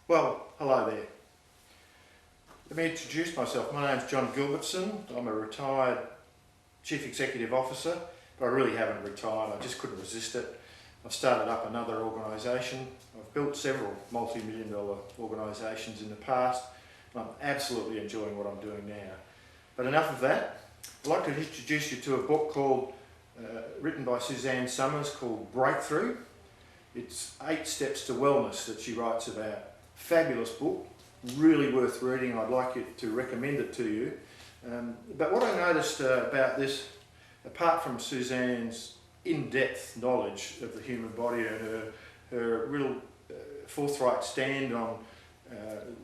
Well, hello there. Let me introduce myself. My name's John Gilbertson. I'm a retired Chief Executive Officer, but I really haven't retired. I just couldn't resist it. I've started up another organisation. I've built several multi-million dollar organisations in the past, and I'm absolutely enjoying what I'm doing now. But enough of that. I'd like to introduce you to a book called, written by Suzanne Somers, called Breakthrough. It's 8 Steps to Wellness that she writes about. Fabulous book, really worth reading. I'd like it to recommend it to you. But what I noticed about this, apart from Suzanne's in-depth knowledge of the human body and her real forthright stand on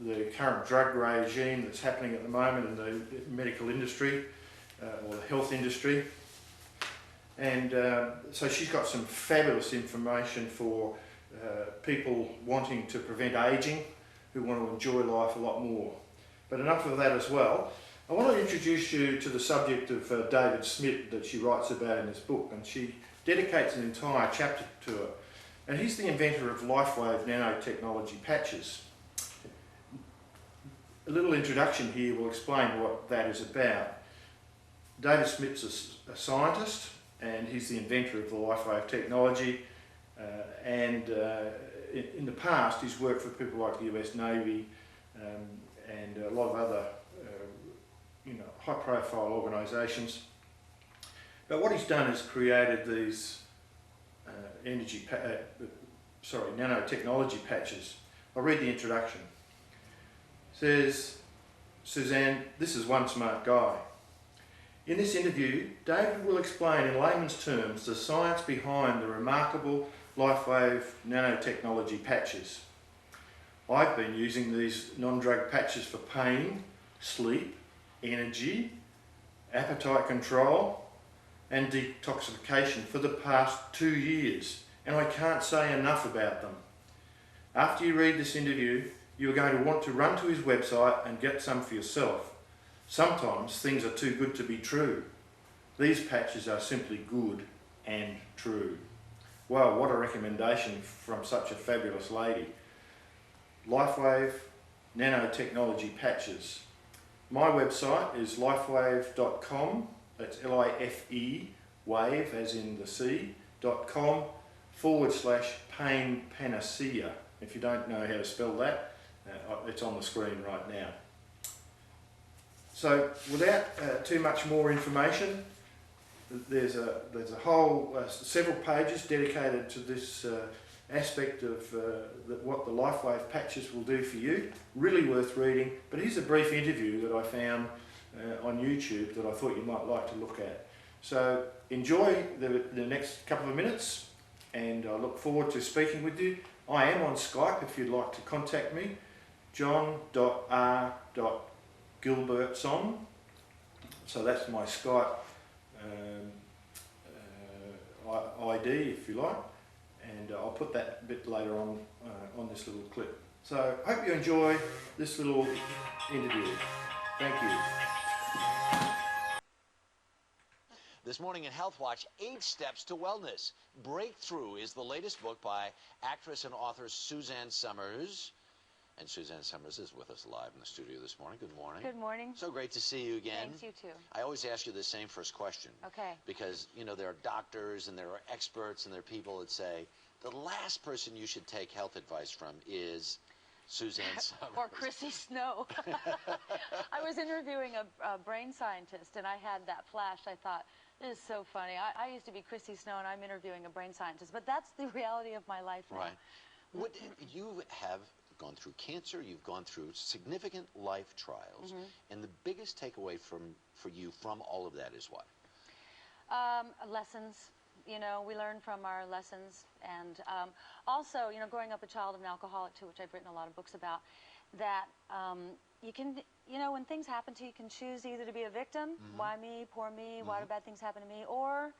the current drug regime that's happening at the moment in the medical industry or the health industry, and so she's got some fabulous information for people wanting to prevent aging, who want to enjoy life a lot more. But enough of that as well. I want to introduce you to the subject of David Smith that she writes about in this book, and she dedicates an entire chapter to it. And he's the inventor of Lifewave nanotechnology patches. A little introduction here will explain what that is about. David Smith's a scientist, and he's the inventor of the Lifewave technology. In the past, he's worked for people like the US Navy and a lot of other high-profile organisations. But what he's done is created these nanotechnology patches. I'll read the introduction. It says, Suzanne, this is one smart guy. In this interview, David will explain in layman's terms the science behind the remarkable Lifewave nanotechnology patches. I've been using these non-drug patches for pain, sleep, energy, appetite control and detoxification for the past 2 years, and I can't say enough about them. After you read this interview, you're going to want to run to his website and get some for yourself. Sometimes things are too good to be true. These patches are simply good and true. Wow, what a recommendation from such a fabulous lady. Lifewave nanotechnology patches. My website is lifewave.com, that's L-I-F-E, wave as in the sea, .com/pain panacea. If you don't know how to spell that, it's on the screen right now. So without too much more information, there's a whole several pages dedicated to this aspect of what the Lifewave patches will do for you. Really worth reading, but here's a brief interview that I found on YouTube that I thought you might like to look at. So enjoy the next couple of minutes, and I look forward to speaking with you. I am on Skype if you'd like to contact me, john.r.gilbertson. So that's my Skype ID, if you like, and I'll put that a bit later on this little clip. So I hope you enjoy this little interview. Thank you. This morning in Health Watch, 8 Steps to Wellness. Breakthrough is the latest book by actress and author Suzanne Somers. And Suzanne Somers is with us live in the studio this morning. Good morning. Good morning. So great to see you again. Thanks, you too. I always ask you the same first question. Okay. Because, you know, there are doctors and there are experts and there are people that say, the last person you should take health advice from is Suzanne Somers. Or Chrissy Snow. I was interviewing a brain scientist, and I had that flash. I thought, this is so funny. I used to be Chrissy Snow, and I'm interviewing a brain scientist. But that's the reality of my life now. Right. What, you have gone through cancer, you've gone through significant life trials, and the biggest takeaway for you from all of that is what? Lessons. You know, we learn from our lessons, and also, you know, growing up a child of an alcoholic too, which I've written a lot of books about, that you can, you know, when things happen to you, you can choose either to be a victim, why me, poor me, why do bad things happen to me, or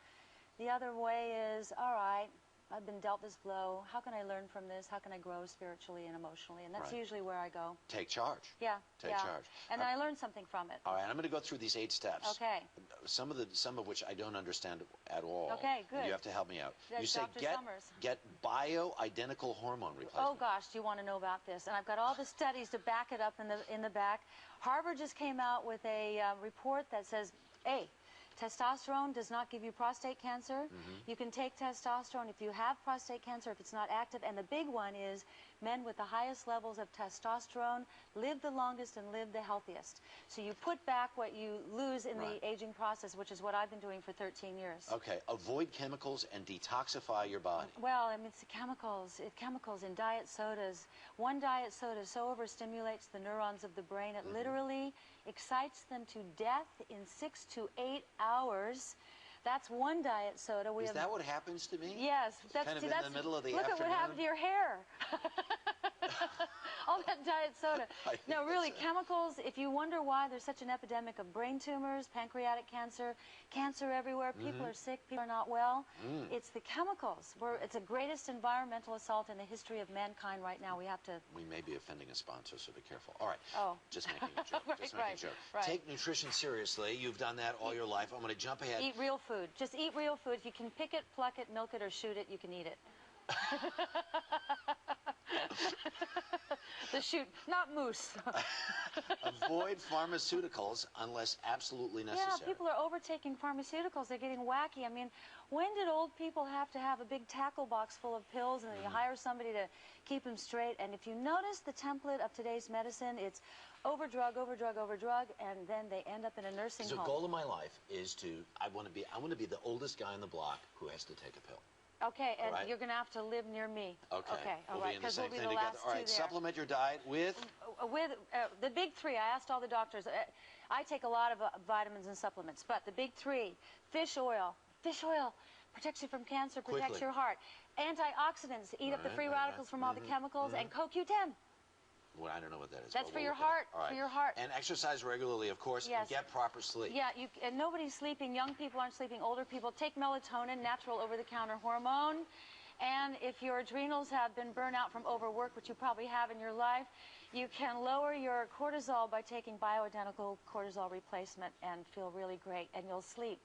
the other way is, all right, I've been dealt this blow. How can I learn from this? How can I grow spiritually and emotionally? And that's usually where I go. Take charge. Yeah. Take charge. And I learned something from it. All right, I'm going to go through these 8 steps. Okay. Some of which I don't understand at all. Okay, good. You have to help me out. That's you say Dr. Somers. get bioidentical hormone replacement. Oh gosh, do you want to know about this? And I've got all the studies to back it up in the back. Harvard just came out with a report that says, A, testosterone does not give you prostate cancer. You can take testosterone if you have prostate cancer, if it's not active. And the big one is men with the highest levels of testosterone live the longest and live the healthiest. So you put back what you lose in the aging process, which is what I've been doing for 13 years. Okay, avoid chemicals and detoxify your body. Well, I mean, it's the chemicals. Chemicals in diet sodas. One diet soda so overstimulates the neurons of the brain, it literally excites them to death in 6 to 8 hours. That's one diet soda. Is that what happens to me? Yes. That's, kind of that's, in the middle of the look afternoon? Look at what happened to your hair. All that diet soda. No, really, chemicals, if you wonder why there's such an epidemic of brain tumors, pancreatic cancer, cancer everywhere, people are sick, people are not well, it's the chemicals. It's the greatest environmental assault in the history of mankind right now. We have to... We may be offending a sponsor, so be careful. All right. Oh. Just making a joke. Just making a joke. Right. Take nutrition seriously. You've done that all your life. I'm going to jump ahead. Eat real food. Just eat real food. If you can pick it, pluck it, milk it, or shoot it, you can eat it. The shoot, not moose. Avoid pharmaceuticals unless absolutely necessary. Yeah, people are overtaking pharmaceuticals. They're getting wacky. I mean, when did old people have to have a big tackle box full of pills and then you hire somebody to keep them straight? And if you notice the template of today's medicine, it's overdrug, overdrug, overdrug, and then they end up in a nursing home. The goal of my life is I want to be the oldest guy on the block who has to take a pill. Okay, and you're going to have to live near me. Okay, all we'll be in the same thing together. All right, there. supplement your diet with? With the big 3. I asked all the doctors. I take a lot of vitamins and supplements, but the big 3, fish oil. Fish oil protects you from cancer, protects your heart. Antioxidants, eat up the free radicals from all the chemicals, and CoQ10. Well, I don't know what that is. That's for your heart, for your heart. And exercise regularly, of course, and get proper sleep. Yeah, and nobody's sleeping. Young people aren't sleeping. Older people take melatonin, natural over-the-counter hormone. And if your adrenals have been burnt out from overwork, which you probably have in your life, you can lower your cortisol by taking bioidentical cortisol replacement and feel really great, and you'll sleep.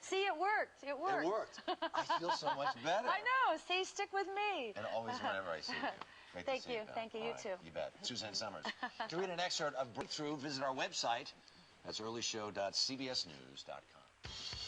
See, it worked. It worked. It worked. I feel so much better. I know. See, stick with me. And always whenever I see you. Great Thank to see you. you. Thank you. You too. You bet. Suzanne Somers. To read an excerpt of Breakthrough, visit our website. That's earlyshow.cbsnews.com.